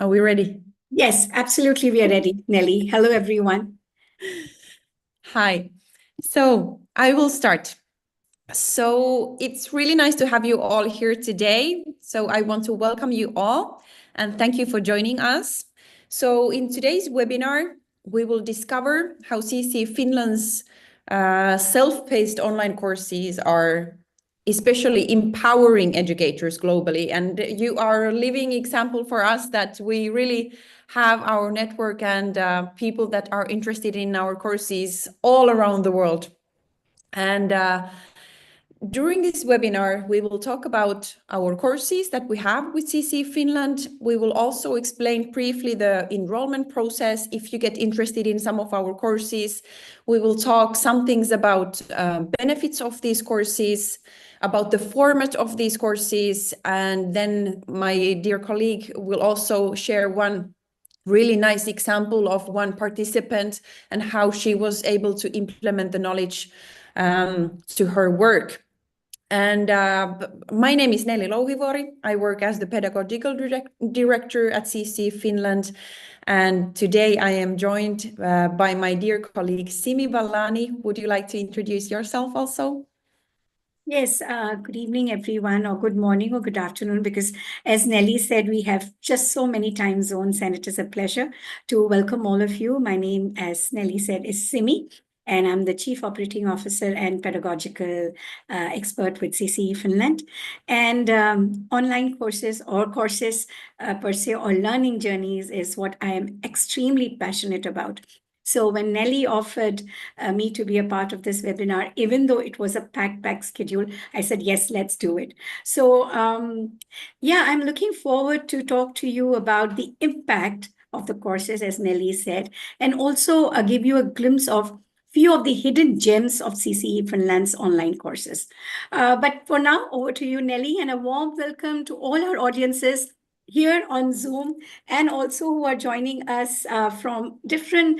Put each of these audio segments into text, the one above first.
Are we ready? Yes, absolutely. We are ready, Nelly. Hello, everyone. Hi. So I will start. So it's really nice to have you all here today. So I want to welcome you all and thank you for joining us. So in today's webinar, we will discover how CCE Finland's self-paced online courses are especially empowering educators globally. And you are a living example for us that we really have our network and people that are interested in our courses all around the world. And during this webinar, we will talk about our courses that we have with CCE Finland. We will also explain briefly the enrollment process if you get interested in some of our courses. We will talk some things about benefits of these courses, about the format of these courses, and then my dear colleague will also share one really nice example of one participant and how she was able to implement the knowledge to her work. And my name is Nelly Louhivuori. I work as the pedagogical director at CCE Finland. And today I am joined by my dear colleague Simi Vallani. Would you like to introduce yourself also? Yes, good evening, everyone, or good morning, or good afternoon, because as Nelly said, we have just so many time zones, and it is a pleasure to welcome all of you. My name, as Nelly said, is Simi, and I'm the Chief Operating Officer and Pedagogical Expert with CCE Finland. And online courses or courses per se, or learning journeys is what I am extremely passionate about. So when Nelly offered me to be a part of this webinar, even though it was a packed schedule, I said, yes, let's do it. So yeah, I'm looking forward to talk to you about the impact of the courses, as Nelly said, and also give you a glimpse of few of the hidden gems of CCE Finland's online courses. But for now, over to you, Nelly, and a warm welcome to all our audiences here on Zoom and also who are joining us from different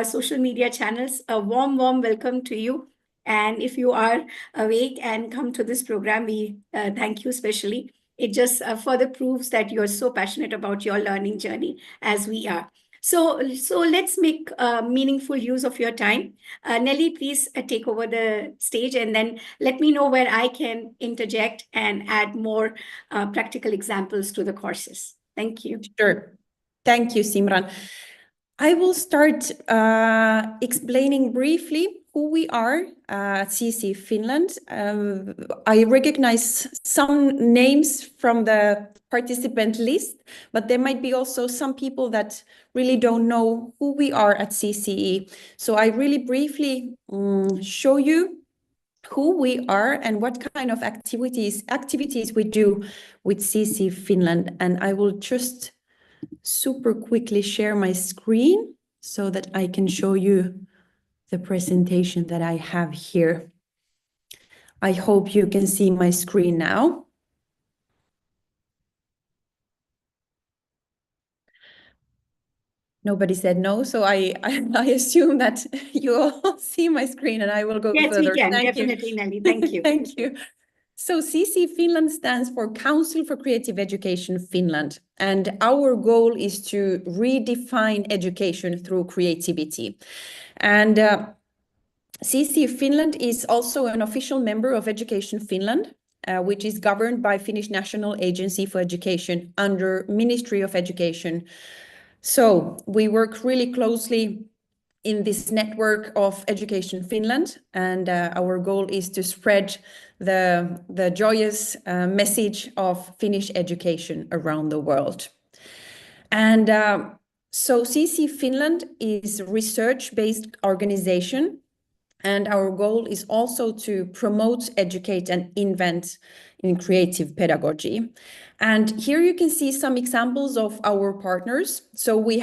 social media channels. A warm welcome to you. And if you are awake and come to this program, we thank you especially. It just further proves that you're so passionate about your learning journey as we are. So let's make meaningful use of your time. Nelly, please take over the stage and then let me know where I can interject and add more practical examples to the courses. Thank you. Sure. Thank you, Simran. I will start explaining briefly who we are at CCE Finland. I recognize some names from the participant list, but there might be also some people that really don't know who we are at CCE. So I really briefly show you who we are and what kind of activities we do with CCE Finland. And I will just super quickly share my screen so that I can show you the presentation that I have here. I hope you can see my screen now. Nobody said no, so I assume that you all see my screen and I will go yes, further. Yes, we can. Thank Definitely, you. Nelly. Thank you. Thank you. So CCE Finland stands for Council for Creative Education Finland, and our goal is to redefine education through creativity. And CCE Finland is also an official member of Education Finland, which is governed by Finnish National Agency for Education under Ministry of Education. So we work really closely in this network of Education Finland, and our goal is to spread the joyous message of Finnish education around the world. And so CCE Finland is a research-based organization, and our goal is also to promote, educate, and invent in creative pedagogy. And here you can see some examples of our partners. So we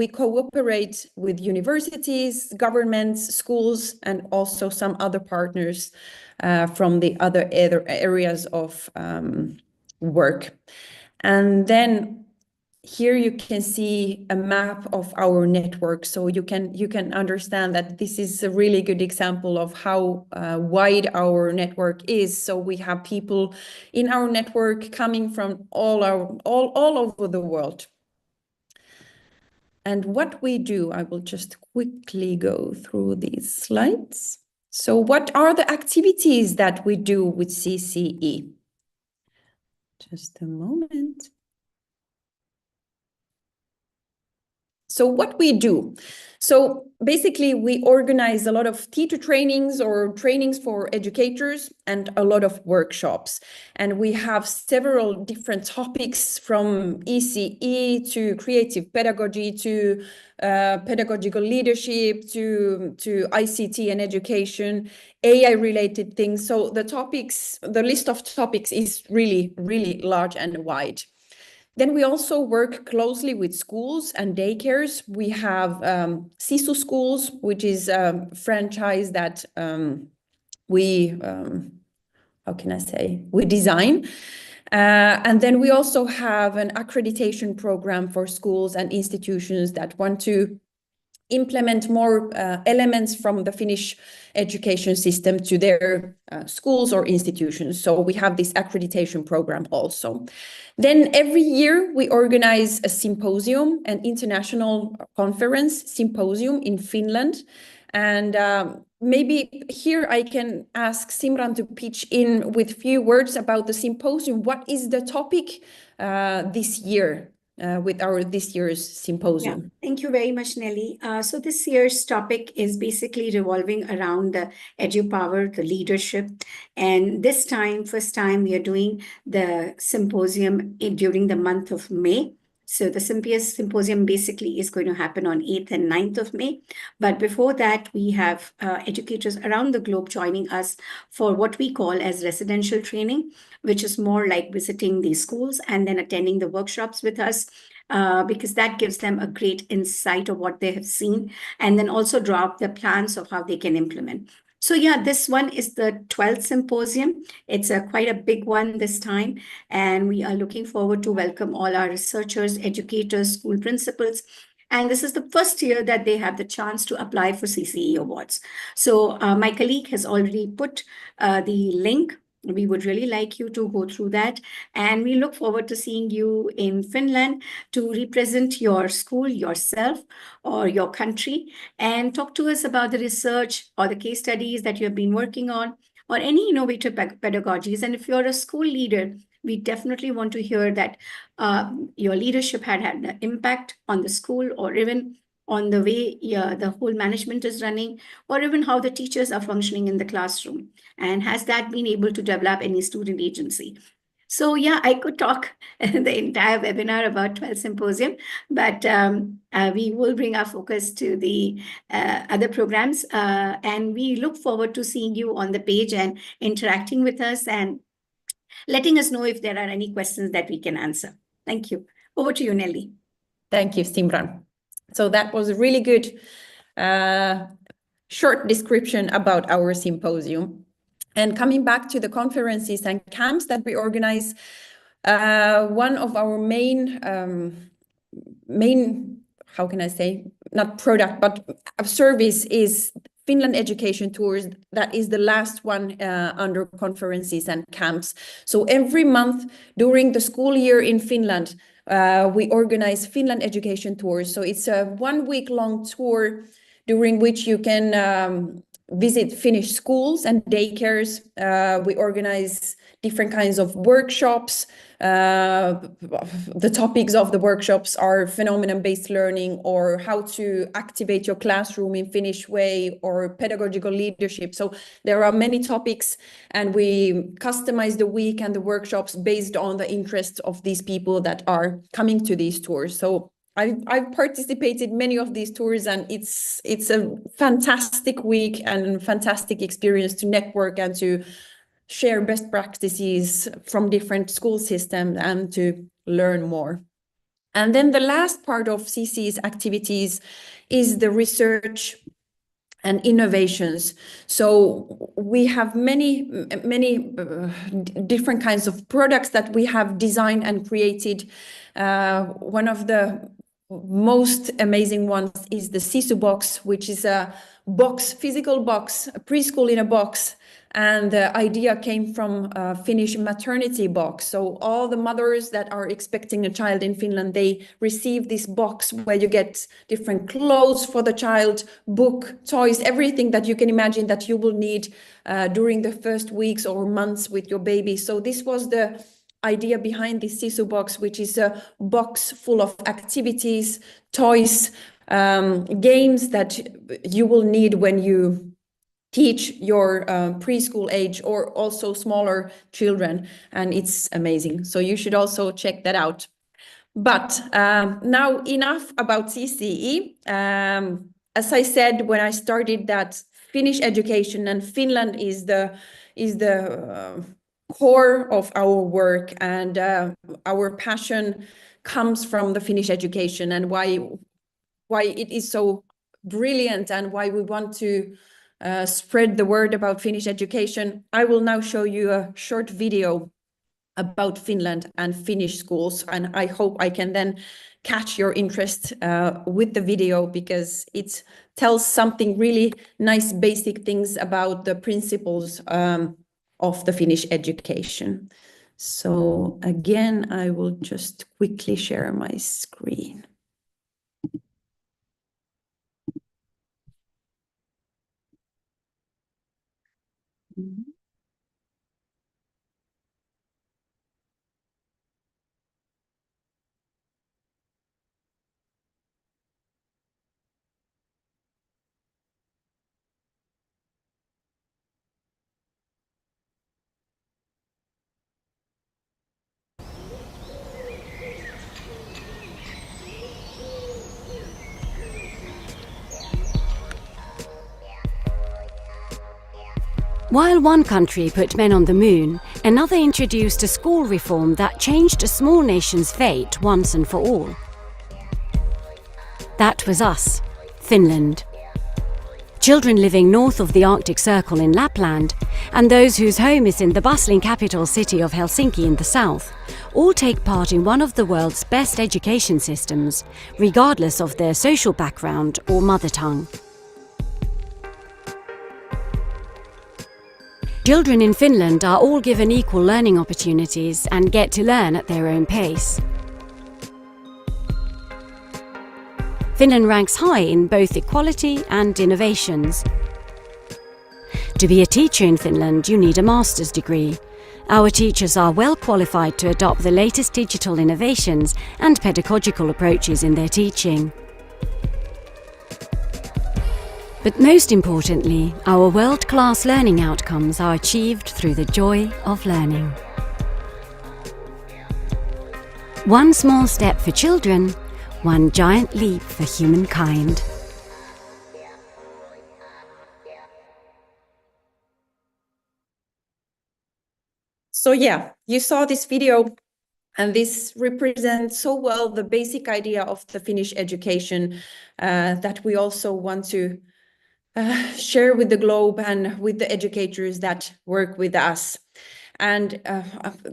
cooperate with universities, governments, schools, and also some other partners from the other areas of work. And then here you can see a map of our network, so you can understand that this is a really good example of how wide our network is. So we have people in our network coming from all over the world. And what we do, I will just quickly go through these slides. So what are the activities that we do with CCE? Just a moment. So what we do. So basically we organize a lot of teacher trainings or trainings for educators and a lot of workshops. And we have several different topics from ECE to creative pedagogy to pedagogical leadership to ICT and education, AI related things. So the list of topics is really, really large and wide. Then we also work closely with schools and daycares. We have SISU schools, which is a franchise that we design. And then we also have an accreditation program for schools and institutions that want to implement more elements from the Finnish education system to their schools or institutions. So we have this accreditation program also. Then every year we organize a symposium, an international conference symposium in Finland. And maybe here I can ask Simran to pitch in with a few words about the symposium. What is the topic this year? With this year's symposium. Yeah, thank you very much, Nelly. So this year's topic is basically revolving around the EduPower, the leadership. And this time, first time, we are doing the symposium during the month of May. So the symposium basically is going to happen on 8th and 9th of May. But before that, we have educators around the globe joining us for what we call as residential training, which is more like visiting the schools and then attending the workshops with us. Because that gives them a great insight of what they have seen and then also draw up the plans of how they can implement. So yeah, this one is the 12th symposium. It's quite a big one this time. And we are looking forward to welcome all our researchers, educators, school principals. And this is the first year that they have the chance to apply for CCE awards. So my colleague has already put the link. We would really like you to go through that. And we look forward to seeing you in Finland to represent your school, yourself, or your country, and talk to us about the research or the case studies that you have been working on, or any innovative pedagogies. And if you're a school leader, we definitely want to hear that your leadership had an impact on the school or even on the way the whole management is running, or even how the teachers are functioning in the classroom. And has that been able to develop any student agency? So yeah, I could talk the entire webinar about 12 symposium, but we will bring our focus to the other programs. And we look forward to seeing you on the page and interacting with us and letting us know if there are any questions that we can answer. Thank you. Over to you, Nelly. Thank you, Simran. So that was a really good short description about our symposium. And coming back to the conferences and camps that we organize, one of our main, how can I say, not product, but a service is Finland Education Tours. That is the last one under conferences and camps. So every month during the school year in Finland, we organize Finland Education Tours. So it's a 1 week long tour during which you can visit Finnish schools and daycares. We organize different kinds of workshops. The topics of the workshops are phenomenon-based learning, or how to activate your classroom in Finnish way, or pedagogical leadership. So there are many topics, and we customize the week and the workshops based on the interests of these people that are coming to these tours. So I've participated many of these tours, and it's a fantastic week and fantastic experience to network and to share best practices from different school systems and to learn more. And then the last part of CC's activities is the research and innovations. So we have many different kinds of products that we have designed and created. One of the most amazing ones is the CCE box, which is a box, physical box, a preschool in a box. And the idea came from a Finnish maternity box. So all the mothers that are expecting a child in Finland, they receive this box where you get different clothes for the child, book, toys, everything that you can imagine that you will need during the first weeks or months with your baby. So this was the idea behind this CCE box, which is a box full of activities, toys, games that you will need when you teach your preschool age or also smaller children, and it's amazing. So you should also check that out. But now enough about CCE. As I said when I started, that Finnish education and Finland is the core of our work, and our passion comes from the Finnish education and why it is so brilliant and why we want to spread the word about Finnish education. I will now show you a short video about Finland and Finnish schools, and I hope I can then catch your interest with the video, because it tells something really nice basic things about the principles of the Finnish education. So again, I will just quickly share my screen. While one country put men on the moon, another introduced a school reform that changed a small nation's fate once and for all. That was us, Finland. Children living north of the Arctic Circle in Lapland, and those whose home is in the bustling capital city of Helsinki in the south, all take part in one of the world's best education systems, regardless of their social background or mother tongue. Children in Finland are all given equal learning opportunities and get to learn at their own pace. Finland ranks high in both equality and innovations. To be a teacher in Finland, you need a master's degree. Our teachers are well qualified to adopt the latest digital innovations and pedagogical approaches in their teaching. But most importantly, our world-class learning outcomes are achieved through the joy of learning. One small step for children, one giant leap for humankind. So yeah, you saw this video, and this represents so well the basic idea of the Finnish education that we also want to share with the globe and with the educators that work with us. And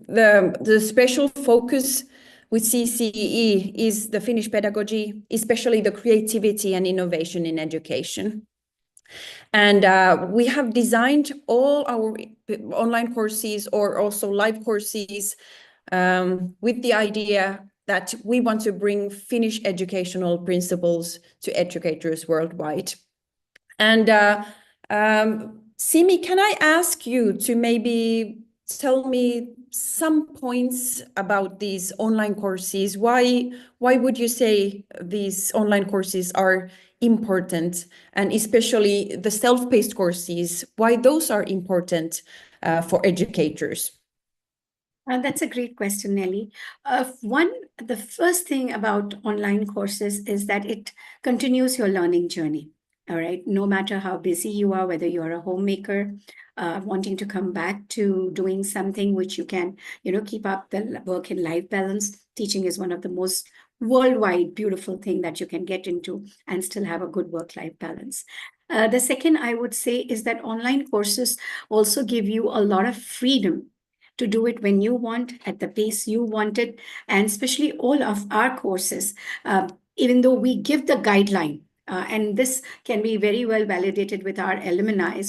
the special focus with CCE is the Finnish pedagogy, especially the creativity and innovation in education. And we have designed all our online courses or also live courses with the idea that we want to bring Finnish educational principles to educators worldwide. And Simi, can I ask you to maybe tell me some points about these online courses? Why would you say these online courses are important, and especially the self-paced courses, why those are important for educators? That's a great question, Nelly. The first thing about online courses is that it continues your learning journey. All right. No matter how busy you are, whether you're a homemaker, wanting to come back to doing something which you can, keep up the work and life balance. Teaching is one of the most worldwide beautiful thing that you can get into and still have a good work-life balance. The second I would say is that online courses also give you a lot of freedom to do it when you want, at the pace you want it, and especially all of our courses, even though we give the guideline, and this can be very well validated with our alumni,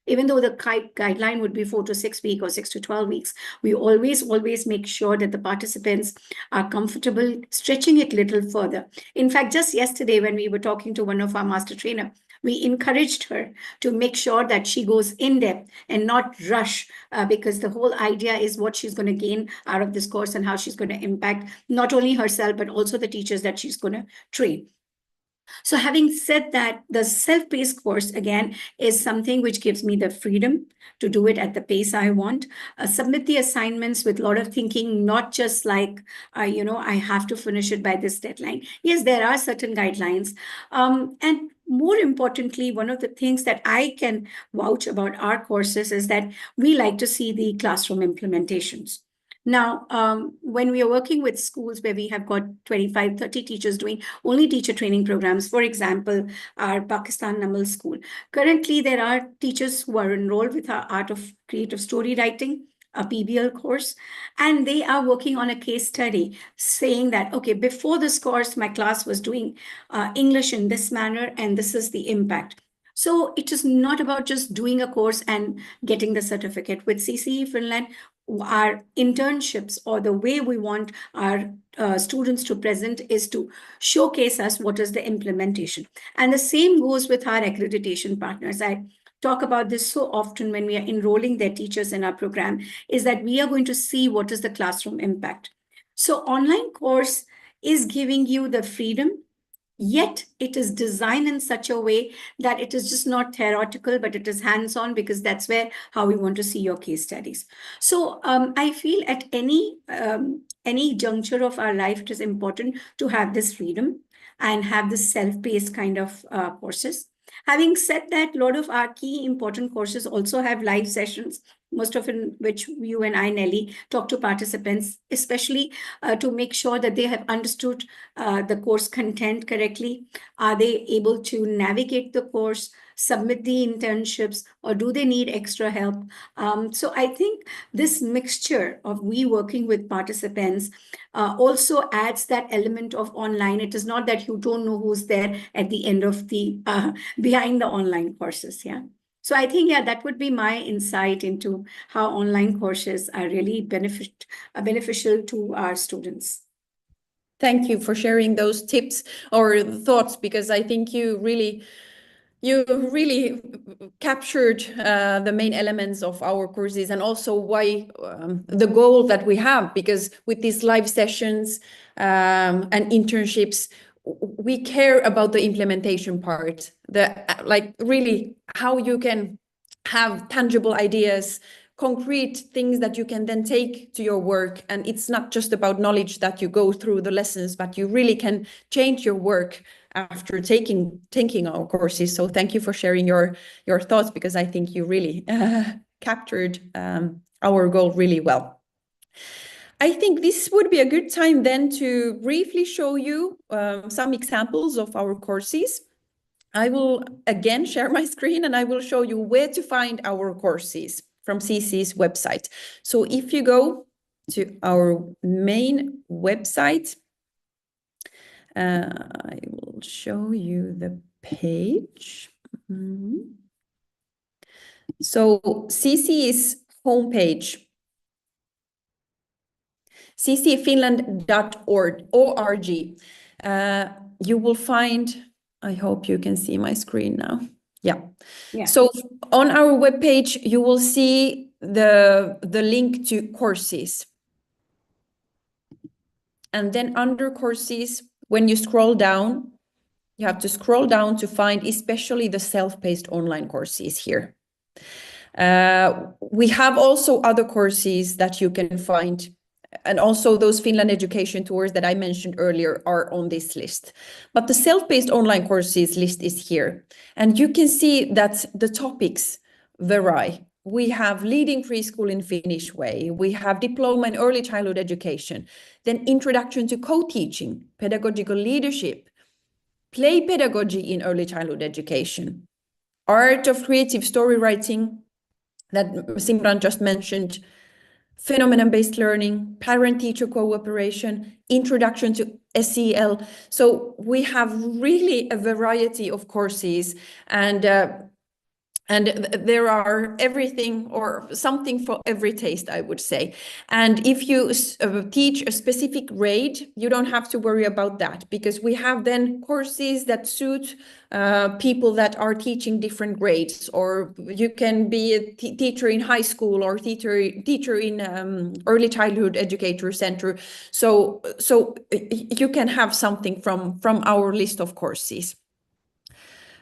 even though the guideline would be 4 to 6 weeks or 6 to 12 weeks, we always make sure that the participants are comfortable stretching it a little further. In fact, just yesterday when we were talking to one of our master trainer, we encouraged her to make sure that she goes in depth and not rush, because the whole idea is what she's going to gain out of this course and how she's going to impact not only herself, but also the teachers that she's going to train. So having said that, the self-paced course, again, is something which gives me the freedom to do it at the pace I want, submit the assignments with a lot of thinking, not just like, I have to finish it by this deadline. Yes, there are certain guidelines. And more importantly, one of the things that I can vouch about our courses is that we like to see the classroom implementations. Now, when we are working with schools where we have got 25, 30 teachers doing only teacher training programs, for example, our Pakistan Namal school, currently there are teachers who are enrolled with our Art of Creative Story Writing, a PBL course, and they are working on a case study saying that, okay, before this course, my class was doing English in this manner, and this is the impact. So it is not about just doing a course and getting the certificate. With CCE Finland, our internships, or the way we want our students to present, is to showcase us what is the implementation. And the same goes with our accreditation partners. I talk about this so often when we are enrolling their teachers in our program, is that we are going to see what is the classroom impact. So online course is giving you the freedom, yet it is designed in such a way that it is just not theoretical, but it is hands-on, because that's how we want to see your case studies. So I feel at any juncture of our life, it is important to have this freedom and have this self-paced kind of courses. Having said that, a lot of our key important courses also have live sessions, most often which you and I, Nelly, talk to participants, especially to make sure that they have understood the course content correctly. Are they able to navigate the course, submit the internships, or do they need extra help? So I think this mixture of we working with participants also adds that element of online. It is not that you don't know who's there at the end of the behind the online courses. Yeah. So I think, that would be my insight into how online courses are really beneficial to our students. Thank you for sharing those tips or thoughts, because I think you really captured the main elements of our courses, and also why the goal that we have, because with these live sessions and internships, we care about the implementation part, really how you can have tangible ideas, concrete things that you can then take to your work. And it's not just about knowledge that you go through the lessons, but you really can change your work after taking our courses. So thank you for sharing your thoughts, because I think you really captured our goal really well. I think this would be a good time then to briefly show you some examples of our courses. I will again share my screen, and I will show you where to find our courses from CCE's website. So if you go to our main website, I will show you the page. So CCE's homepage, ccefinland.org. You will find, I hope you can see my screen now. Yeah. So on our webpage, you will see the link to courses. And then under courses, when you scroll down, you have to scroll down to find especially the self-paced online courses here. We have also other courses that you can find, and also those Finland education tours that I mentioned earlier are on this list. But the self-paced online courses list is here. And you can see that the topics vary. We have leading preschool in Finnish way. We have diploma in early childhood education, then introduction to co-teaching, pedagogical leadership, play pedagogy in early childhood education, art of creative story writing that Simran just mentioned, phenomenon-based learning, parent-teacher cooperation, introduction to SEL. So we have really a variety of courses, and there are everything or something for every taste, I would say. And if you teach a specific grade, you don't have to worry about that, because we have then courses that suit people that are teaching different grades, or you can be a teacher in high school or teacher in early childhood educator center. So you can have something from our list of courses.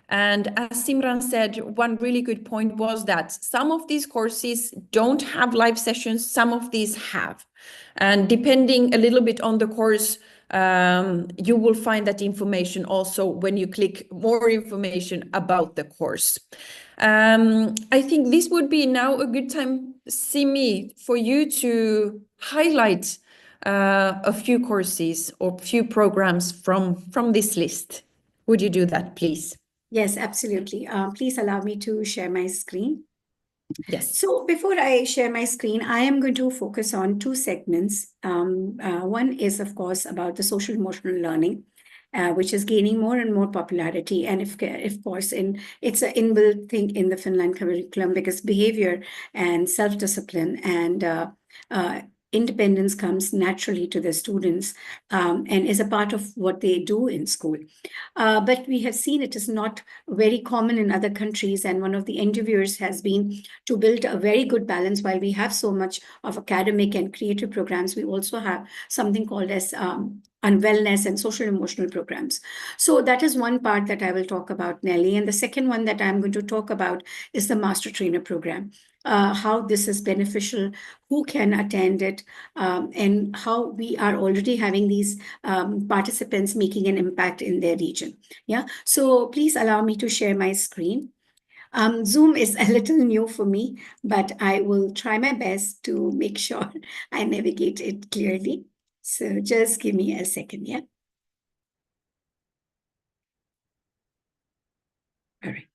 And as Simran said, one really good point was that some of these courses don't have live sessions, some of these have. And depending a little bit on the course, you will find that information also when you click more information about the course. I think this would be now a good time, Simi, for you to highlight a few courses or few programs from this list. Would you do that, please? Yes, absolutely. Please allow me to share my screen. Yes. So before I share my screen, I am going to focus on two segments. One is, of course, about the social emotional learning, which is gaining more and more popularity. And of course, it's an inbuilt thing in the Finland curriculum, because behavior and self-discipline and independence comes naturally to the students and is a part of what they do in school. But we have seen it is not very common in other countries. And one of the endeavors has been to build a very good balance. While we have so much of academic and creative programs, we also have something called as on wellness and social emotional programs. So that is one part that I will talk about, Nelly. And the second one that I'm going to talk about is the Master Trainer Program. How this is beneficial, who can attend it, and how we are already having these participants making an impact in their region. Yeah, so please allow me to share my screen. Zoom is a little new for me, but I will try my best to make sure I navigate it clearly. So just give me a second, yeah? All right.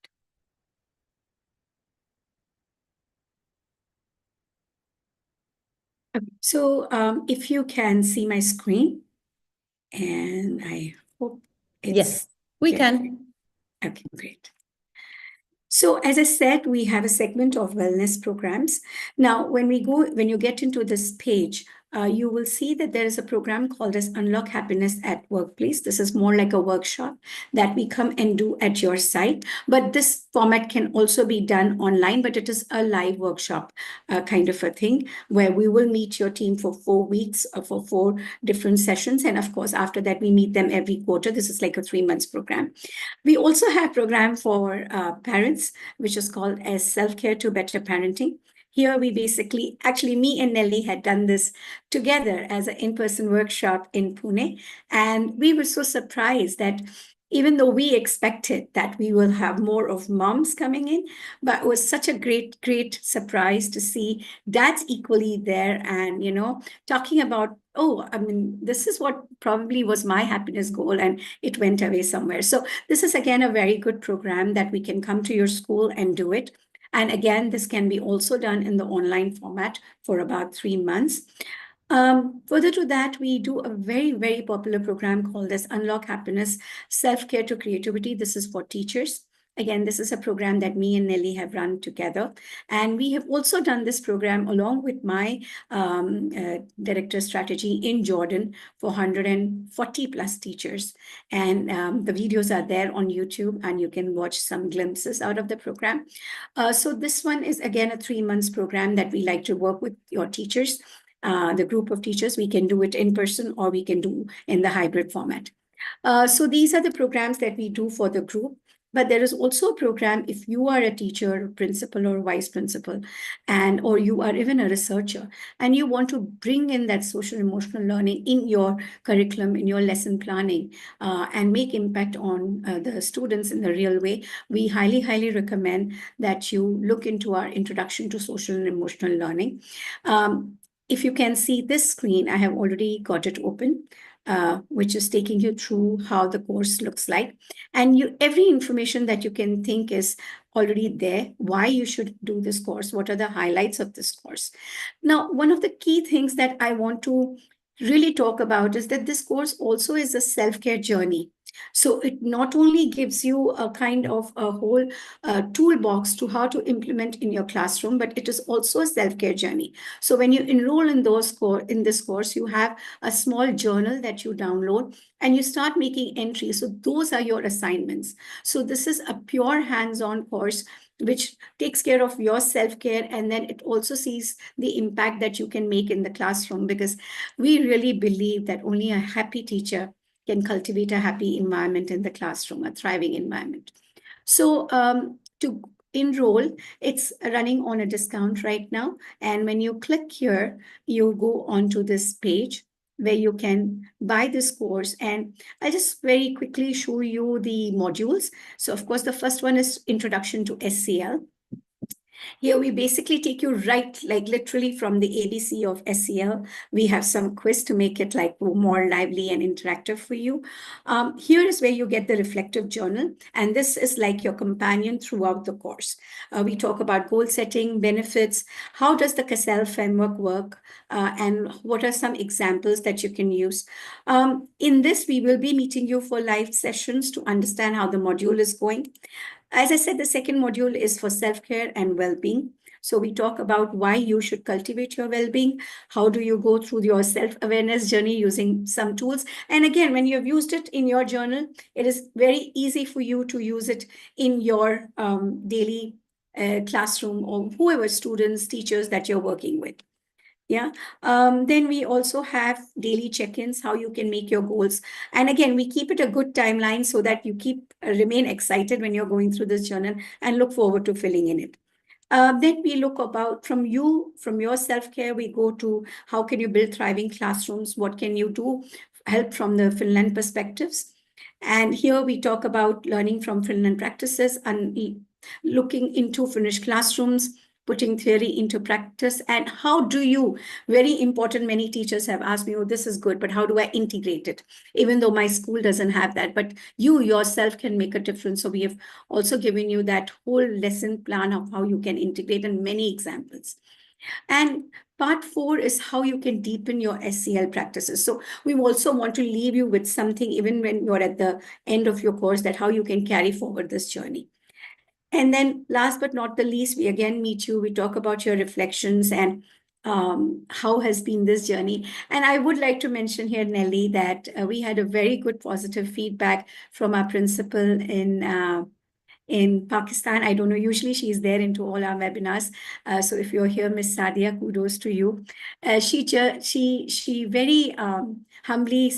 Okay. So if you can see my screen, and I hope it's... Yes, we can. Okay, great. So as I said, we have a segment of wellness programs. Now, when you get into this page, you will see that there is a program called as Unlock Happiness at Workplace. This is more like a workshop that we come and do at your site. But this format can also be done online, but it is a live workshop kind of a thing, where we will meet your team for 4 weeks for 4 different sessions. And of course, after that, we meet them every quarter. This is like a 3-month program. We also have a program for parents, which is called as Self-Care to Better Parenting. Here we basically, actually me and Nelly had done this together as an in-person workshop in Pune. And we were so surprised that even though we expected that we will have more of moms coming in, but it was such a great surprise to see dads equally there and, talking about, oh, I mean, this is what probably was my happiness goal and it went away somewhere. So this is, again, a very good program that we can come to your school and do it. And again, this can be also done in the online format for about 3 months. Further to that, we do a very popular program called as Unlock Happiness, Self-Care to Creativity. This is for teachers. Again, this is a program that me and Nelly have run together. And we have also done this program along with my director strategy in Jordan for 140 plus teachers. And the videos are there on YouTube and you can watch some glimpses out of the program. So this one is, again, a 3 months program that we like to work with your teachers. The group of teachers, we can do it in person or we can do in the hybrid format. So these are the programs that we do for the group. But there is also a program if you are a teacher, principal or vice principal, or you are even a researcher, and you want to bring in that social emotional learning in your curriculum, in your lesson planning, and make impact on the students in the real way, we highly recommend that you look into our Introduction to Social and Emotional Learning. If you can see this screen, I have already got it open. Which is taking you through how the course looks like. And every information that you can think is already there, why you should do this course, what are the highlights of this course. Now, one of the key things that I want to really talk about is that this course also is a self-care journey. So it not only gives you a kind of a whole toolbox to how to implement in your classroom, but it is also a self-care journey. So when you enroll in this course, you have a small journal that you download and you start making entries. So those are your assignments. So this is a pure hands-on course which takes care of your self-care, and then it also sees the impact that you can make in the classroom, because we really believe that only a happy teacher can cultivate a happy environment in the classroom, a thriving environment. So to enroll, it's running on a discount right now. And when you click here, you go onto this page where you can buy this course. And I'll just very quickly show you the modules. So of course, the first one is Introduction to SEL. Here we basically take you right, like literally from the ABC of SEL. We have some quiz to make it like more lively and interactive for you. Here is where you get the reflective journal. And this is like your companion throughout the course. We talk about goal setting, benefits, how does the Cassell framework work, and what are some examples that you can use. In this, we will be meeting you for live sessions to understand how the module is going. As I said, the second module is for self-care and well-being. So we talk about why you should cultivate your well-being. How do you go through your self-awareness journey using some tools? And again, when you've used it in your journal, it is very easy for you to use it in your daily classroom, or whoever students, teachers that you're working with. Yeah. Then we also have daily check-ins, how you can make your goals. And again, we keep it a good timeline so that you remain excited when you're going through this journal and look forward to filling in it. Then we look about from your self-care, we go to how can you build thriving classrooms? What can you do? Help from the Finland perspectives. And here we talk about learning from Finland practices and looking into Finnish classrooms, putting theory into practice, and how do you, very important, many teachers have asked me, oh, this is good, but how do I integrate it? Even though my school doesn't have that, but you yourself can make a difference. So we have also given you that whole lesson plan of how you can integrate, and many examples. And part 4 is how you can deepen your SEL practices. So we also want to leave you with something, even when you're at the end of your course, that how you can carry forward this journey. And then last but not the least, we again meet you. We talk about your reflections and how has been this journey. And I would like to mention here, Nelly, that we had a very good positive feedback from our principal in Pakistan. I don't know, usually she's there into all our webinars. So if you're here, Miss Sadia, kudos to you. She very humbly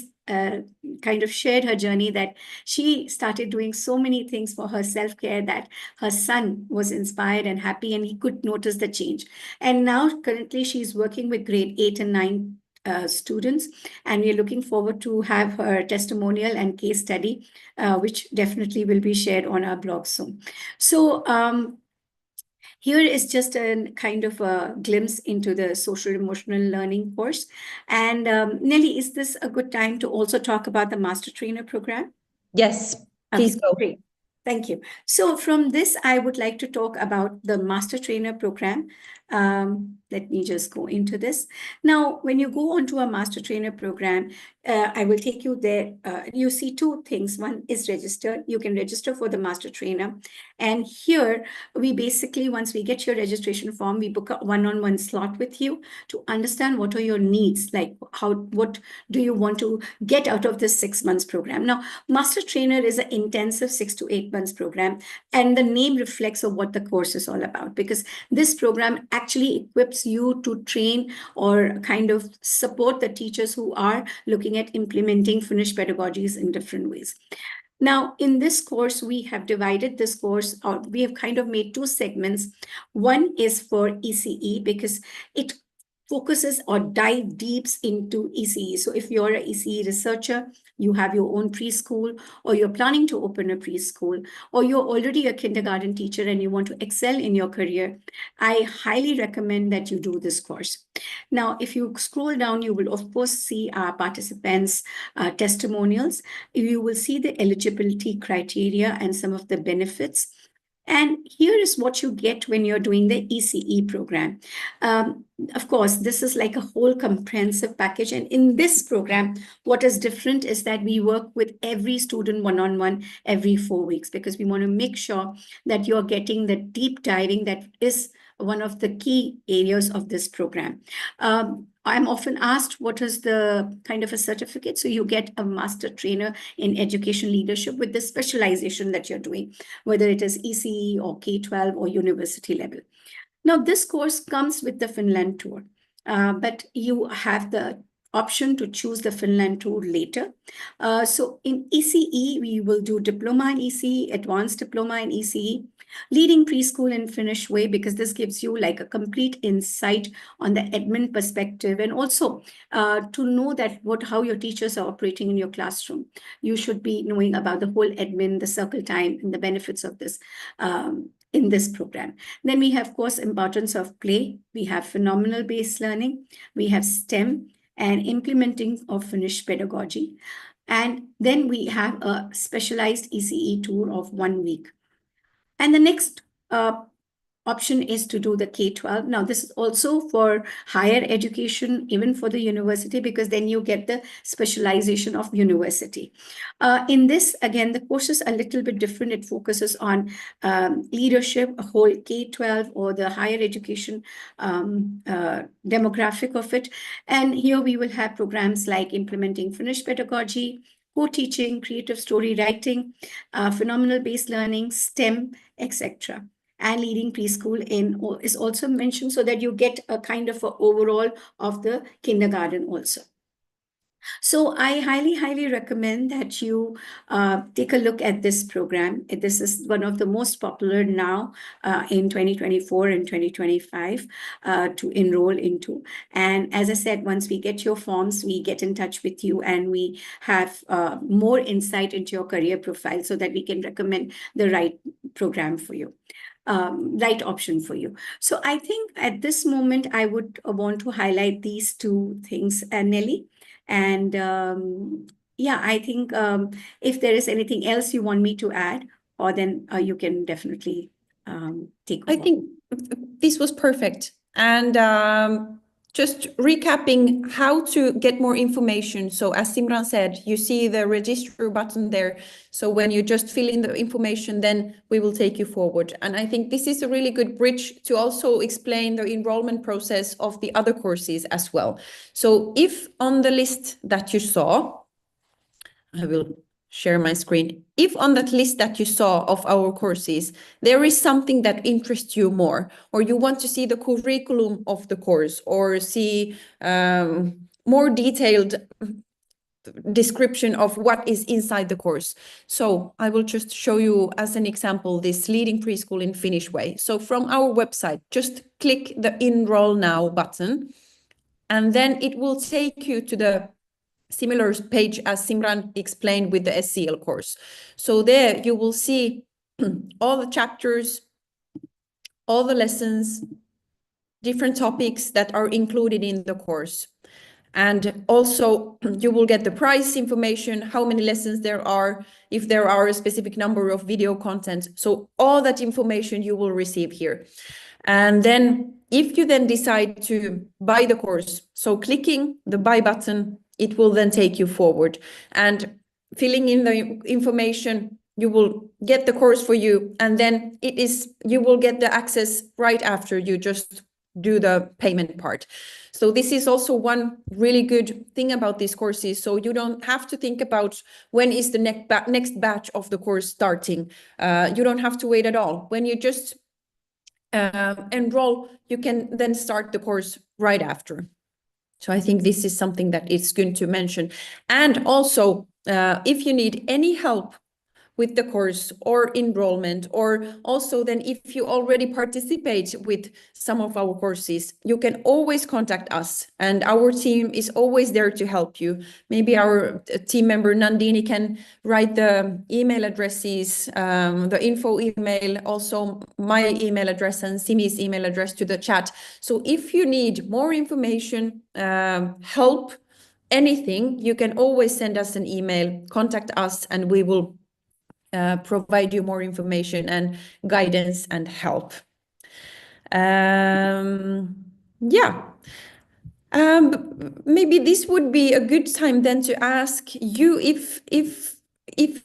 kind of shared her journey, that she started doing so many things for her self-care that her son was inspired and happy, and he could notice the change. And now currently she's working with grade 8 and 9 students, and we're looking forward to have her testimonial and case study, which definitely will be shared on our blog soon. So here is just a kind of a glimpse into the social emotional learning course. And Nelly, is this a good time to also talk about the Master Trainer program? Yes, please go. Great. Thank you. So from this, I would like to talk about the Master Trainer program. Let me just go into this. Now, when you go onto a Master Trainer program, I will take you there. You see two things. One is register. You can register for the Master Trainer. And here, we basically, once we get your registration form, we book a one-on-one slot with you to understand what are your needs, like what do you want to get out of this 6 months program. Now, Master Trainer is an intensive 6 to 8 months program, and the name reflects of what the course is all about, because this program actually equips you to train or kind of support the teachers who are looking at implementing Finnish pedagogies in different ways. Now, in this course, we have divided this course, or we have kind of made 2 segments. One is for ECE, because it focuses or dive deeps into ECE. So if you're an ECE researcher, you have your own preschool, or you're planning to open a preschool, or you're already a kindergarten teacher and you want to excel in your career, I highly recommend that you do this course. Now, if you scroll down, you will of course see our participants' testimonials. You will see the eligibility criteria and some of the benefits. And here is what you get when you're doing the ECE program. Of course, this is like a whole comprehensive package. And in this program, what is different is that we work with every student one-on-one every 4 weeks, because we want to make sure that you're getting the deep diving that is one of the key areas of this program. I'm often asked, what is the kind of a certificate? So you get a master trainer in education leadership with the specialization that you're doing, whether it is ECE or K-12 or university level. Now, this course comes with the Finland tour, but you have the option to choose the Finland tour later. So in ECE, we will do Diploma in ECE, Advanced Diploma in ECE, Leading Preschool in Finnish Way, because this gives you like a complete insight on the admin perspective, and also to know that how your teachers are operating in your classroom. You should be knowing about the whole admin, the circle time, and the benefits of this in this program. Then we have, of course, importance of play. We have phenomenal-based learning. We have STEM and implementing of Finnish pedagogy. And then we have a specialized ECE tour of 1 week. And the next option is to do the K-12. Now, this is also for higher education, even for the university, because then you get the specialization of university. In this, again, the course is a little bit different. It focuses on leadership, a whole K-12 or the higher education demographic of it. And here we will have programs like implementing Finnish pedagogy, co-teaching, creative story writing, phenomenal-based learning, STEM, etc. And leading preschool is also mentioned, so that you get a kind of an overall of the kindergarten also. So I highly, highly recommend that you take a look at this program. This is one of the most popular now in 2024 and 2025 to enroll into. And as I said, once we get your forms, we get in touch with you and we have more insight into your career profile so that we can recommend the right program for you. Right option for you. So I think at this moment, I would want to highlight these two things, Nelly. And yeah, I think if there is anything else you want me to add, or then you can definitely take over. I think this was perfect. And just recapping how to get more information. So as Simran said, you see the register button there. So when you just fill in the information, then we will take you forward. And I think this is a really good bridge to also explain the enrollment process of the other courses as well. So if on the list that you saw, I will share my screen. If on that list that you saw of our courses, there is something that interests you more, or you want to see the curriculum of the course, or see more detailed description of what is inside the course. So I will just show you as an example, this Leading Preschool in Finnish Way. So from our website, just click the Enroll Now button, and then it will take you to the similar page as Simran explained with the SCL course. So there you will see all the chapters, all the lessons, different topics that are included in the course. And also you will get the price information, how many lessons there are, if there are a specific number of video content. So all that information you will receive here. And then if you then decide to buy the course, so clicking the buy button, it will then take you forward, and filling in the information, you will get the course for you, and then you will get the access right after you just do the payment part. So this is also one really good thing about these courses. So you don't have to think about when is the next batch of the course starting. You don't have to wait at all. When you just enroll, you can then start the course right after. So I think this is something that is good to mention. And also, if you need any help with the course or enrollment, or also then if you already participate with some of our courses, you can always contact us, and our team is always there to help you. Maybe our team member Nandini can write the email addresses, the info email, also my email address and Simi's email address to the chat. So if you need more information, help, anything, you can always send us an email, contact us, and we will provide you more information and guidance and help. Yeah. Maybe this would be a good time then to ask you if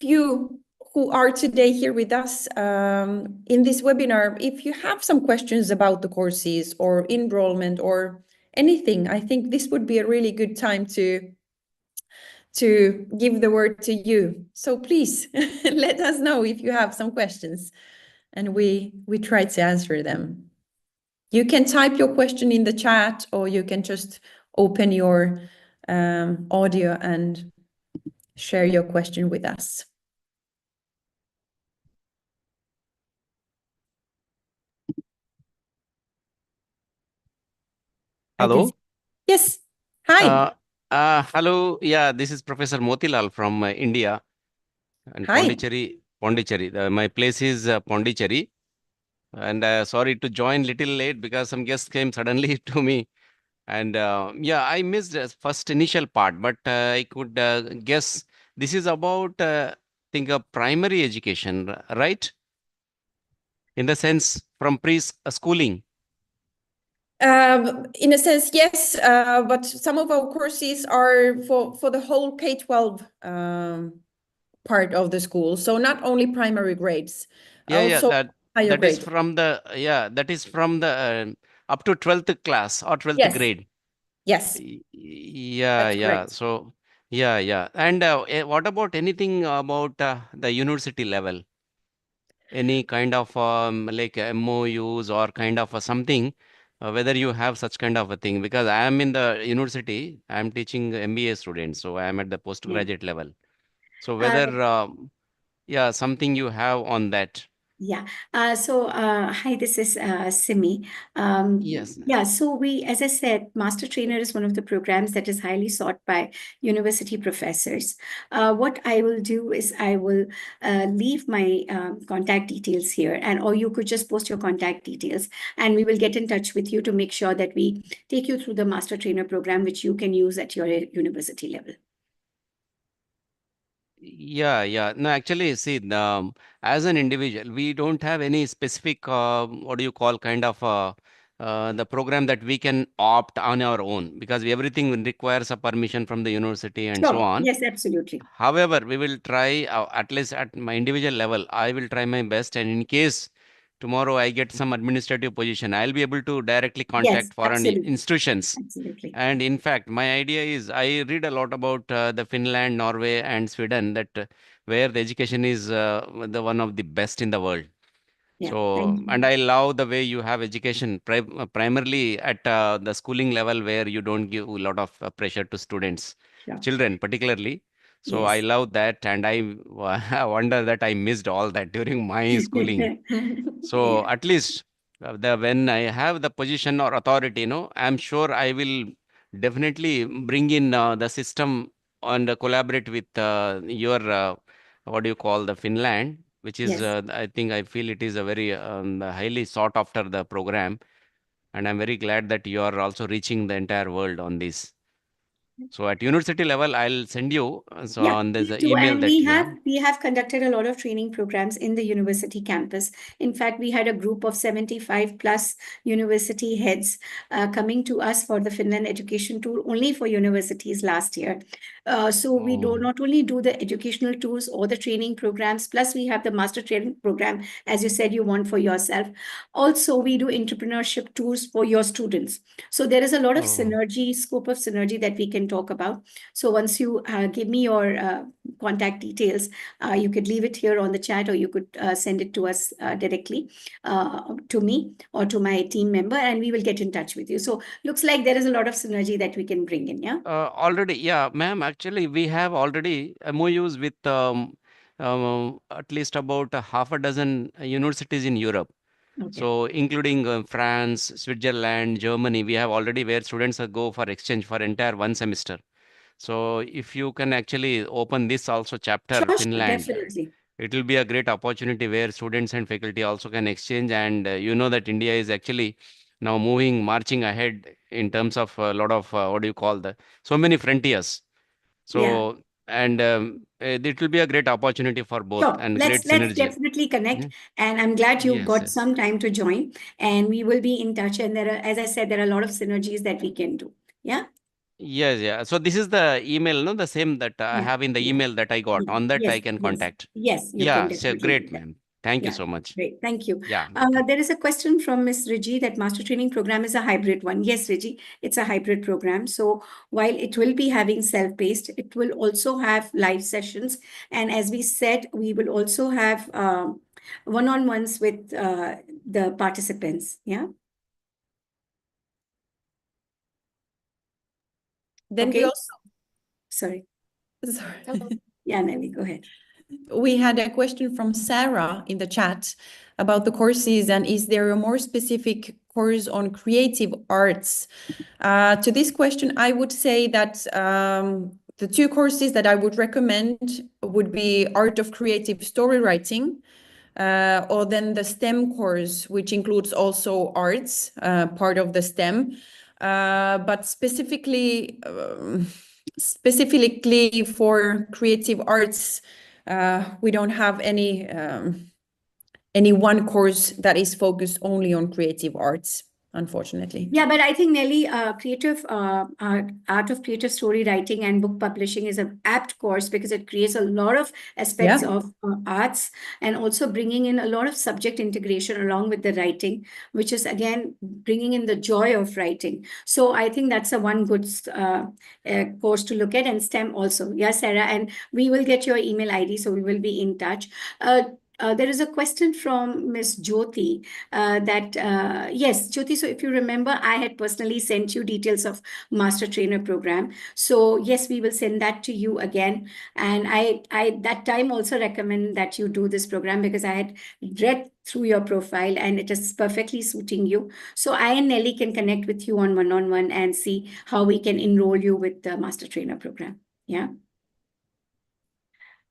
you who are today here with us in this webinar, if you have some questions about the courses or enrollment or anything, I think this would be a really good time to give the word to you. So please let us know if you have some questions, and we try to answer them. You can type your question in the chat, or you can just open your audio and share your question with us. Hello. Yes. Hi. Hello. Yeah, this is Professor Motilal from India and Hi. Pondicherry. Pondicherry. My place is Pondicherry. And sorry to join little late because some guests came suddenly to me. And yeah, I missed the first initial part, but I could guess this is about, think of primary education, right? In the sense from schooling. In a sense, yes, but some of our courses are for the whole K-12 part of the school. So not only primary grades, also higher that is grades. from the that is from the up to 12th class or 12th Yes. grade. Yes. Yeah, That's yeah. correct. So yeah. And what about anything about the university level? Any kind of like MOUs or kind of something, whether you have such kind of a thing? Because I am in the university, I am teaching MBA students, so I am at the postgraduate level. So whether yeah, something you have on that. Yeah. Hi, this is Simi. Yes. Yeah, so as I said, Master Trainer is one of the programs that is highly sought by university professors. What I will do is I will leave my contact details here, or you could just post your contact details, and we will get in touch with you to make sure that we take you through the Master Trainer program, which you can use at your university level. Yeah. No, actually, see, as an individual, we don't have any specific, what do you call, kind of the program that we can opt on our own, because everything requires a permission from the university and so Sure. on. Yes, absolutely. However, we will try, at least at my individual level, I will try my best. And in case tomorrow I get some administrative position, I'll be able to directly Yes, contact foreign absolutely. institutions. Absolutely. And in fact, my idea is I read a lot about the Finland, Norway, and Sweden, that where the education is the one of the best in the world. Yeah, So, thank you. and I love the way you have education primarily at the schooling level, where you don't give a lot of pressure to students, Sure. children particularly. So I Yes. love that, and I wonder that I missed all that during my schooling. So Yeah. at least when I have the position or authority, I'm sure I will definitely bring in the system and collaborate with your what do you call, the Finland, which is Yes. I think I feel it is a very highly sought after the program, and I'm very glad that you are also reaching the entire world on this. So at university level, I'll send you so Yeah, on this please do. email And that you have. we have conducted a lot of training programs in the university campus. In fact, we had a group of 75 plus university heads coming to us for the Finland education tour only for universities last year. So we do Oh. not only do the educational tours or the training programs, plus we have the master training program, as you said, you want for yourself. Also, we do entrepreneurship tours for your students. So there is a lot of Oh. scope of synergy that we can talk about. So once you give me your contact details, you could leave it here on the chat, or you could send it to us directly to me or to my team member, and we will get in touch with you. So looks like there is a lot of synergy that we can bring in, yeah? Already, yeah, ma'am. Actually, we have already MOUs with at least about a half a dozen universities in Europe. Okay. So, including France, Switzerland, Germany, we have already where students go for exchange for entire one semester. So, if you can actually open this also chapter, Sure, Finland, definitely. it will be a great opportunity where students and faculty also can exchange. And you know that India is actually now marching ahead in terms of a lot of what do you call, the so many frontiers. Yeah. So and it will be a great opportunity for both Sure. and Let's great synergy. definitely connect. Mhm. And I'm glad you Yes, got yes. some time to join. And we will be in touch. And there are, as I said, there are a lot of synergies that we can do. Yeah. Yes, yeah. So this is the email, no, the same that I Yeah. have in the Yeah. email that I got. Yeah. On that I Yes. can Yes. contact. Yes. You Yeah, can so definitely great, do that. ma'am. Thank you Yeah. so much. Great. Thank you. Yeah, welcome. There is a question from Ms. Riji that master training program is a hybrid one. Yes, Riji, it's a hybrid program. So while it will be having self-paced, it will also have live sessions. And as we said, we will also have one-on-ones with the participants. Yeah. Then we Okay. also, Sorry. sorry. Yeah, Nelly, go ahead. We had a question from Sarah in the chat about the courses, and is there a more specific course on creative arts? To this question, I would say that the two courses that I would recommend would be Art of Creative Story Writing, or then the STEM course, which includes also arts, part of the STEM. But specifically for creative arts, we don't have any one course that is focused only on creative arts, unfortunately. Yeah, but I think Nelly, art of creative story writing and book publishing is an apt course because it creates a lot of aspects Yeah. of arts and also bringing in a lot of subject integration along with the writing, which is again bringing in the joy of writing. So I think that's a one good course to look at, and STEM also. Yeah, Sarah, and we will get your email ID, so we will be in touch. There is a question from Miss Jyoti yes, Jyoti, so if you remember, I had personally sent you details of Master Trainer program. So yes, we will send that to you again. And I that time also recommend that you do this program because I had read through your profile and it is perfectly suiting you. So I and Nelly can connect with you on one-on-one and see how we can enroll you with the Master Trainer program. Yeah.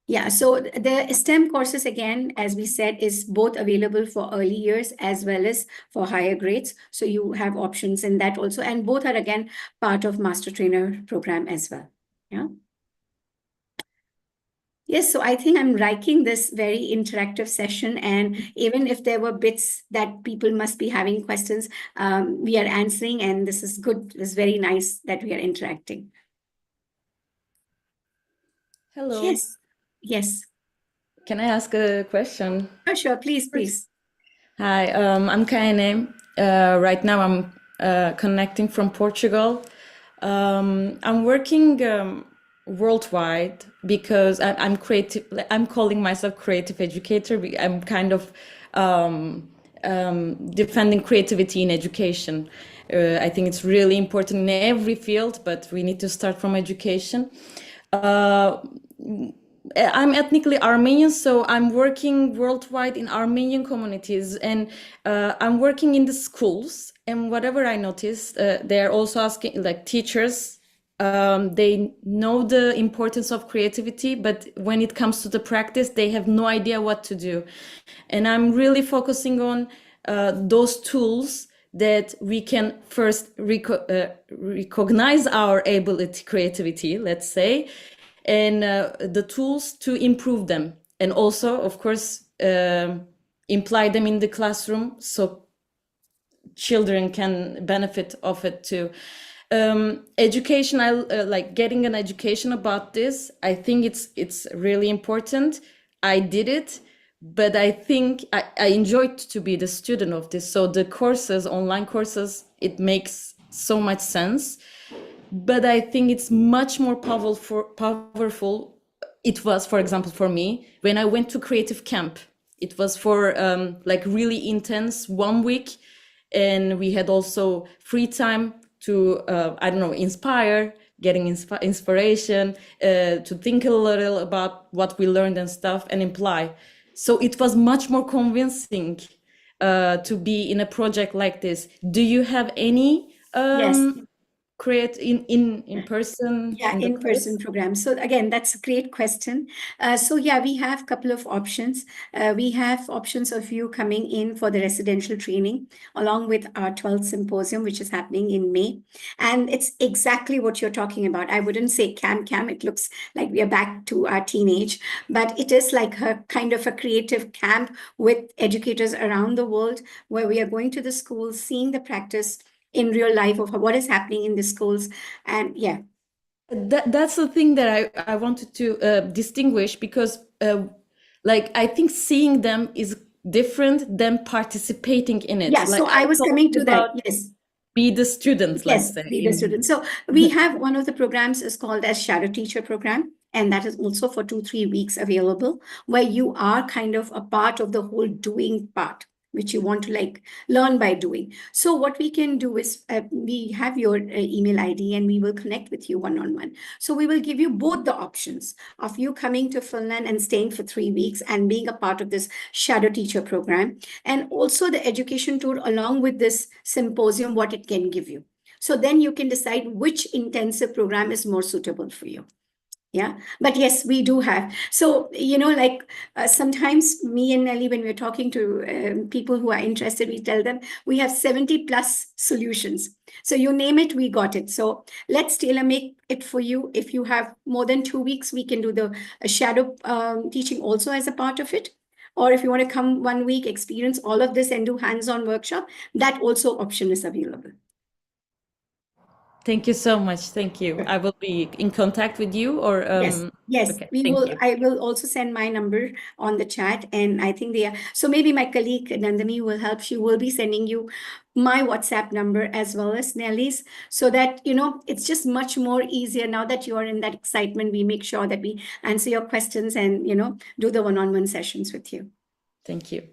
Yeah, so the STEM courses, again, as we said, is both available for early years as well as for higher grades. So you have options in that also. And both are, again, part of Master Trainer program as well. Yeah. Yes, so I think I'm liking this very interactive session. And even if there were bits that people must be having questions, we are answering. And this is good. It's very nice that we are interacting. Hello. Yes. Yes. Can I ask a question? Oh, sure. Please, please. Hi, I'm Kaine. Right now I'm connecting from Portugal. I'm working worldwide because I'm creative. I'm calling myself creative educator. I'm kind of defending creativity in education. I think it's really important in every field, but we need to start from education. I'm ethnically Armenian, so I'm working worldwide in Armenian communities, and I'm working in the schools. And whatever I noticed, they're also asking, like teachers, they know the importance of creativity, but when it comes to the practice, they have no idea what to do. And I'm really focusing on those tools that we can first recognize our ability, creativity, let's say, and the tools to improve them, and also of course imply them in the classroom so children can benefit of it too. Education, I like getting an education about this. I think it's really important. I did it, but I think I enjoyed to be the student of this. So the courses, online courses, it makes so much sense. But I think it's much more powerful. It was, for example, for me, when I went to creative camp. It was for like really intense 1 week. And we had also free time to, I don't know, getting inspiration, to think a little about what we learned and stuff and apply. So it was much more convincing to be in a project like this. Do you have any Yes. create in person Yeah, in the in-person course? program. So again, that's a great question. So yeah, we have a couple of options. We have options of you coming in for the residential training along with our 12th symposium, which is happening in May. And it's exactly what you're talking about. I wouldn't say camp. It looks like we are back to our teenage, but it is like a kind of a creative camp with educators around the world where we are going to the schools, seeing the practice in real life of what is happening in the schools. And yeah. That's the thing that I wanted to distinguish, because like I think seeing them is different than participating in it. Yeah, Like so I was coming to that. about Yes. be the students, let's Yes, say. be the student. So we have one of the programs is called as Shadow Teacher Program, and that is also for 2-3 weeks available, where you are kind of a part of the whole doing part, which you want to like learn by doing. So what we can do is we have your email ID and we will connect with you one-on-one. So we will give you both the options of you coming to Finland and staying for 3 weeks and being a part of this Shadow Teacher Program, and also the education tour along with this symposium, what it can give you. So then you can decide which intensive program is more suitable for you. Yeah, but yes, we do have. So, like sometimes me and Nelly, when we're talking to people who are interested, we tell them we have 70 plus solutions. So you name it, we got it. So let's tailor make it for you. If you have more than 2 weeks, we can do the shadow teaching also as a part of it. Or if you want to come 1 week, experience all of this and do hands-on workshop, that also option is available. Thank you so much. Thank you. I will be in contact with you, or yes, okay, we thank will. you. I will also send my number on the chat, and I think they are. So maybe my colleague Nandini will help. She will be sending you my WhatsApp number as well as Nelly's, so that it's just much more easier now that you are in that excitement. We make sure that we answer your questions and do the one-on-one sessions with you. Thank you.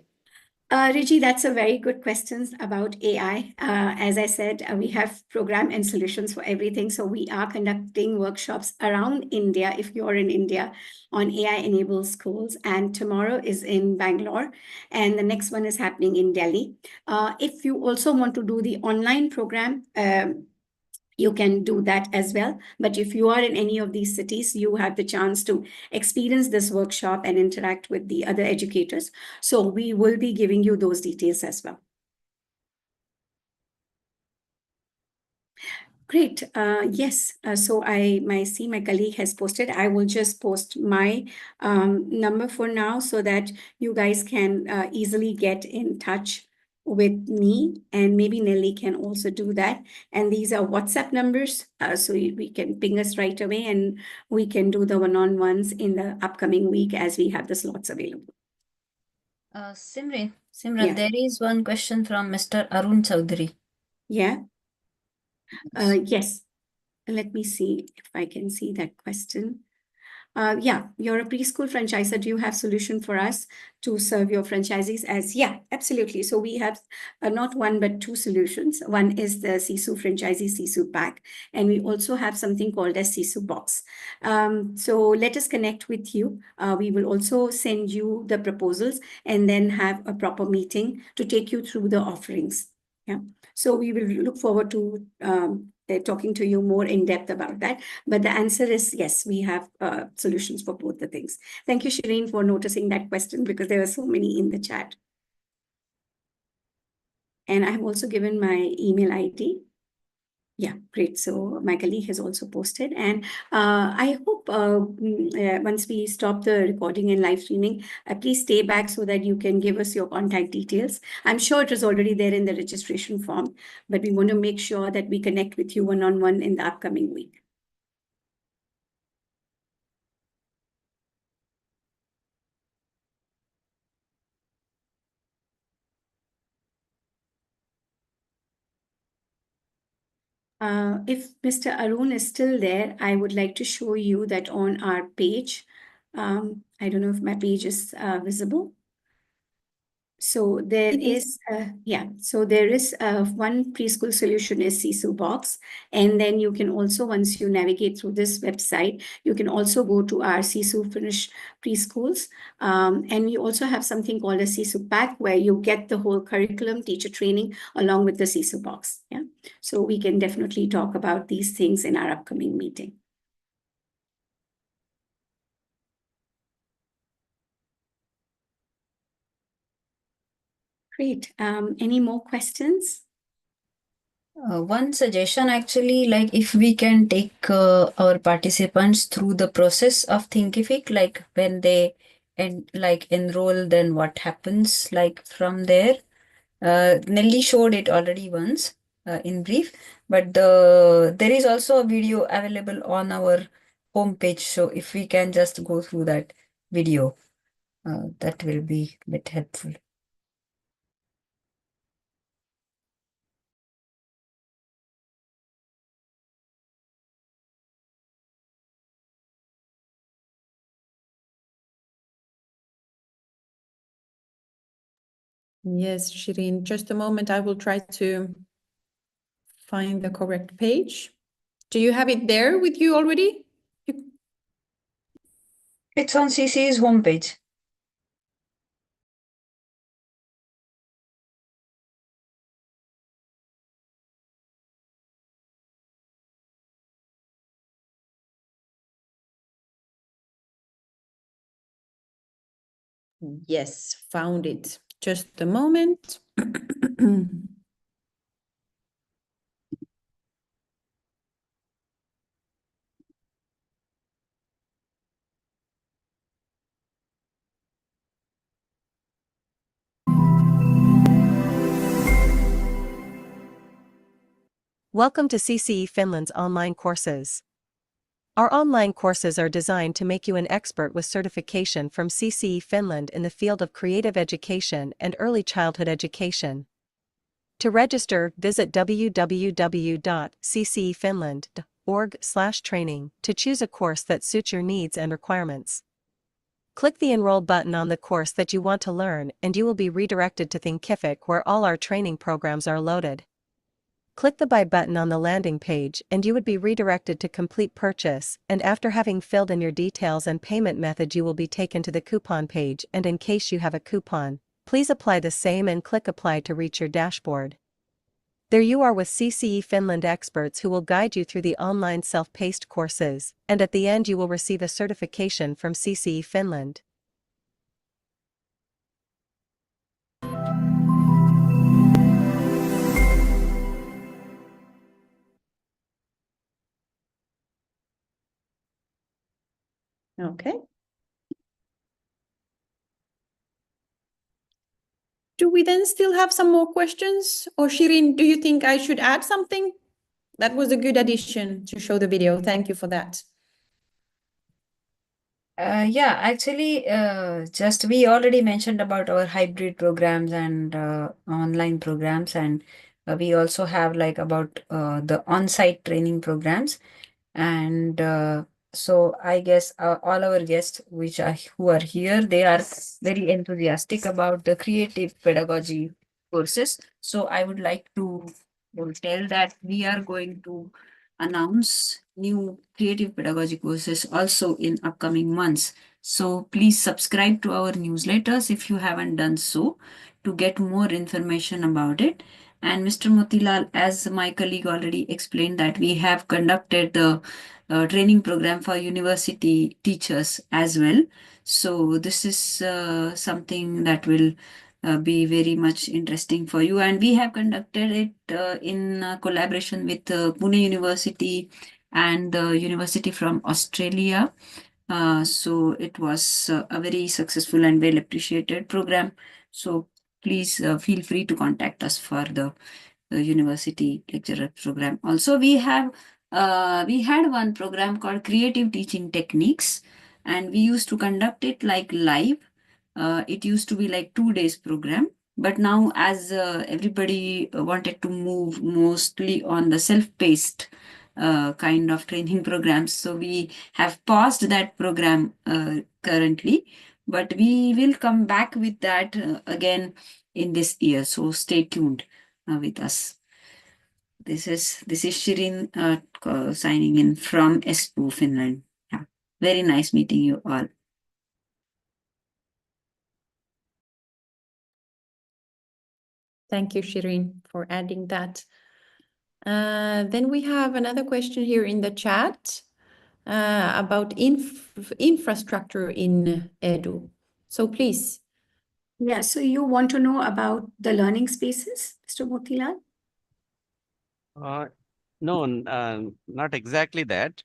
Riji, that's a very good question about AI. As I said, we have program and solutions for everything. So we are conducting workshops around India, if you're in India, on AI-enabled schools. And tomorrow is in Bangalore, and the next one is happening in Delhi. If you also want to do the online program, you can do that as well. But if you are in any of these cities, you have the chance to experience this workshop and interact with the other educators. So we will be giving you those details as well. Great. Yes. So my colleague has posted. I will just post my number for now so that you guys can easily get in touch with me, and maybe Nelly can also do that. And these are WhatsApp numbers, so we can ping us right away, and we can do the one-on-ones in the upcoming week as we have the slots available. Simran, Yeah. there is one question from Mr. Arun Chaudhary. Yeah. Yes. Let me see if I can see that question. Yeah, you're a preschool franchisor. Do you have solution for us to serve your franchisees as? Yeah, absolutely. So we have not one, but 2 solutions. One is the CCE franchisee CCE pack, and we also have something called as CCE box. So let us connect with you. We will also send you the proposals and then have a proper meeting to take you through the offerings. Yeah. So we will look forward to talking to you more in depth about that. But the answer is yes, we have solutions for both the things. Thank you, Shireen, for noticing that question, because there were so many in the chat. And I have also given my email ID. Yeah, great. So my colleague has also posted, and I hope once we stop the recording and live streaming, please stay back so that you can give us your contact details. I'm sure it is already there in the registration form, but we want to make sure that we connect with you one-on-one in the upcoming week. If Mr. Arun is still there, I would like to show you that on our page. I don't know if my page is visible. So there It is, so there is one preschool solution is CSU Box. And then you can also, once you navigate through this website, you can also go to our CSU Finnish preschools. And we also have something called a CSU Pack where you get the whole curriculum, teacher training, along with the CSU Box. Yeah. So we can definitely talk about these things in our upcoming meeting. Great. Any more questions? One suggestion actually, like if we can take our participants through the process of Thinkific, like when they enroll, then what happens like from there. Nelly showed it already once in brief, but there is also a video available on our homepage. So if we can just go through that video, that will be a bit helpful. Yes, Shirin, just a moment. I will try to find the correct page. Do you have it there with you already? It's on CCE's homepage. Yes, found it. Just a moment. Welcome to CCE Finland's online courses. Our online courses are designed to make you an expert with certification from CCE Finland in the field of creative education and early childhood education. To register, visit www.ccefinland.org/training to choose a course that suits your needs and requirements. Click the Enroll button on the course that you want to learn and you will be redirected to Thinkific where all our training programs are loaded. Click the Buy button on the landing page and you would be redirected to Complete Purchase, and after having filled in your details and payment method you will be taken to the coupon page, and in case you have a coupon, please apply the same and click Apply to reach your dashboard. There you are with CCE Finland experts who will guide you through the online self-paced courses, and at the end you will receive a certification from CCE Finland. Okay. Do we then still have some more questions? Or Shirin, do you think I should add something? That was a good addition to show the video. Thank you for that. Yeah, actually, just we already mentioned about our hybrid programs and online programs, and we also have like about the on-site training programs. And so I guess all our guests who are here, they are very enthusiastic about the creative pedagogy courses. So I would like to tell that we are going to announce new creative pedagogy courses also in upcoming months. So please subscribe to our newsletters if you haven't done so to get more information about it. And Mr. Motilal, as my colleague already explained, that we have conducted the training program for university teachers as well. So this is something that will be very much interesting for you. And we have conducted it in collaboration with Pune University and the University from Australia. So it was a very successful and well appreciated program. So please feel free to contact us for the university lecturer program. Also, we had one program called Creative Teaching Techniques, and we used to conduct it like live. It used to be like 2 days program, but now as everybody wanted to move mostly on the self-paced kind of training programs, so we have paused that program currently. but we will come back with that again in this year. So stay tuned with us. This is Shireen signing in from S2 Finland. Yeah. Very nice meeting you all. Thank you, Shireen, for adding that. Then we have another question here in the chat about infrastructure in Edu. So please. Yeah, so you want to know about the learning spaces, Mr. Motilal? No, not exactly that.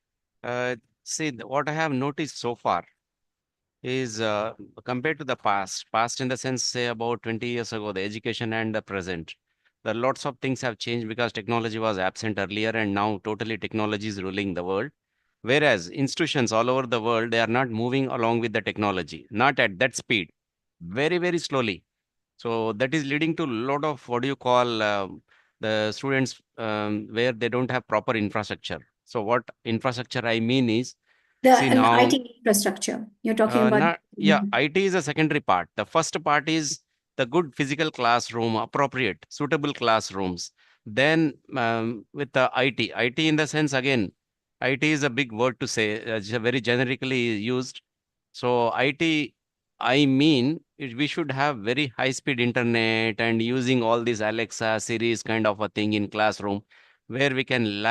See, what I have noticed so far is compared to the past in the sense, say about 20 years ago, the education and the present, there are lots of things have changed because technology was absent earlier and now totally technology is ruling the world. Whereas institutions all over the world, they are not moving along with the technology, not at that speed, very, very slowly. So that is leading to a lot of what do you call the students where they don't have proper infrastructure. So what infrastructure I mean is, see The now, IT infrastructure. You're talking about. not, yeah, IT is a secondary part. The first part is the good physical classroom, appropriate, suitable classrooms. Then with the IT in the sense again, IT is a big word to say, it's a very generically used. So IT, I mean, we should have very high speed internet and using all these Alexa, Series kind of a thing in classroom where we can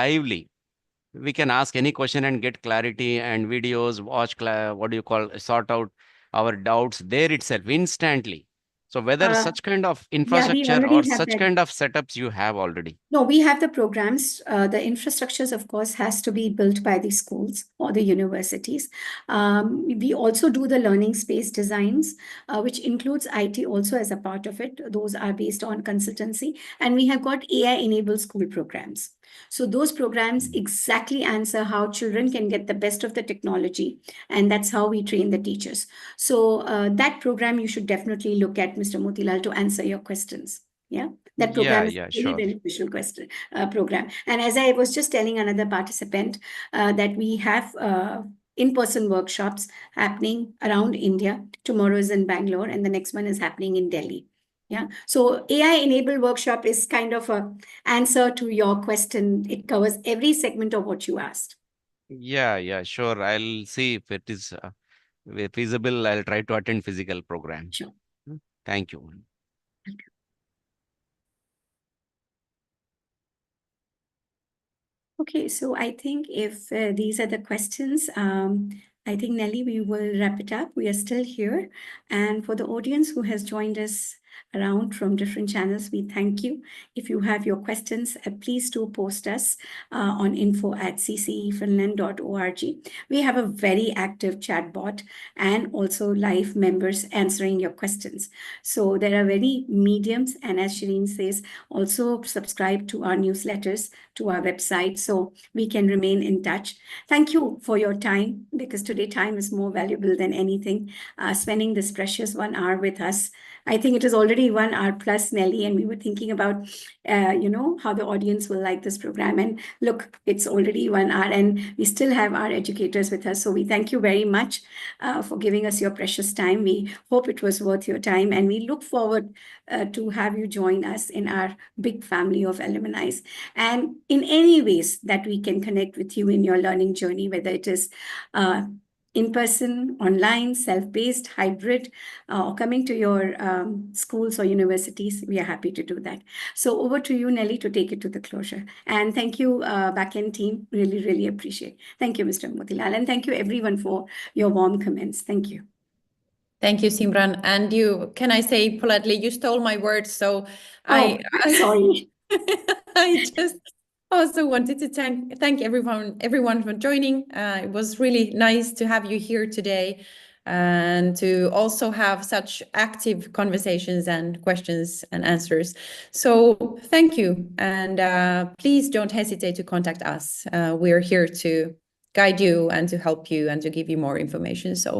ask any question and get clarity and videos, watch, what do you call, sort out our doubts there itself instantly. So whether such kind of Yeah, we infrastructure or already have such that. kind of setups you have already. No, we have the programs. The infrastructures, of course, has to be built by the schools or the universities. We also do the learning space designs, which includes IT also as a part of it. Those are based on consultancy. And we have got AI-enabled school programs. So those programs exactly answer how children can get the best of the technology. And that's how we train the teachers. So that program you should definitely look at, Mr. Motilal, to answer your questions. Yeah, that program is a very Sure. beneficial program. And as I was just telling another participant, that we have in-person workshops happening around India. Tomorrow is in Bangalore, and the next one is happening in Delhi. Yeah. So AI-enabled workshop is kind of a answer to your question. It covers every segment of what you asked. Yeah, sure. I'll see if it is feasible. I'll try to attend physical program. Sure. Thank you. Okay, so I think if these are the questions, I think, Nelly, we will wrap it up. We are still here. And for the audience who has joined us around from different channels, we thank you. If you have your questions, please do post us on info@ccefinland.org. We have a very active chat bot and also live members answering your questions. So there are very mediums. And as Shireen says, also subscribe to our newsletters, to our website, so we can remain in touch. Thank you for your time, because today time is more valuable than anything. Spending this precious 1 hour with us. I think it is already 1 hour plus, Nelly, and we were thinking about, how the audience will like this program. And look, it's already 1 hour and we still have our educators with us. So we thank you very much for giving us your precious time. We hope it was worth your time, and we look forward to have you join us in our big family of alumni. And in any ways that we can connect with you in your learning journey, whether it is in person, online, self-paced, hybrid, or coming to your schools or universities, we are happy to do that. So over to you, Nelly, to take it to the closure. And thank you, backend team. Really, really appreciate. Thank you, Mr. Motilal. And thank you, everyone, for your warm comments. Thank you. Thank you, Simran. And you, can I say politely, you stole my words. So Sorry. I just also wanted to thank everyone for joining. It was really nice to have you here today and to also have such active conversations and questions and answers. So thank you. And please don't hesitate to contact us. We're here to guide you and to help you and to give you more information. So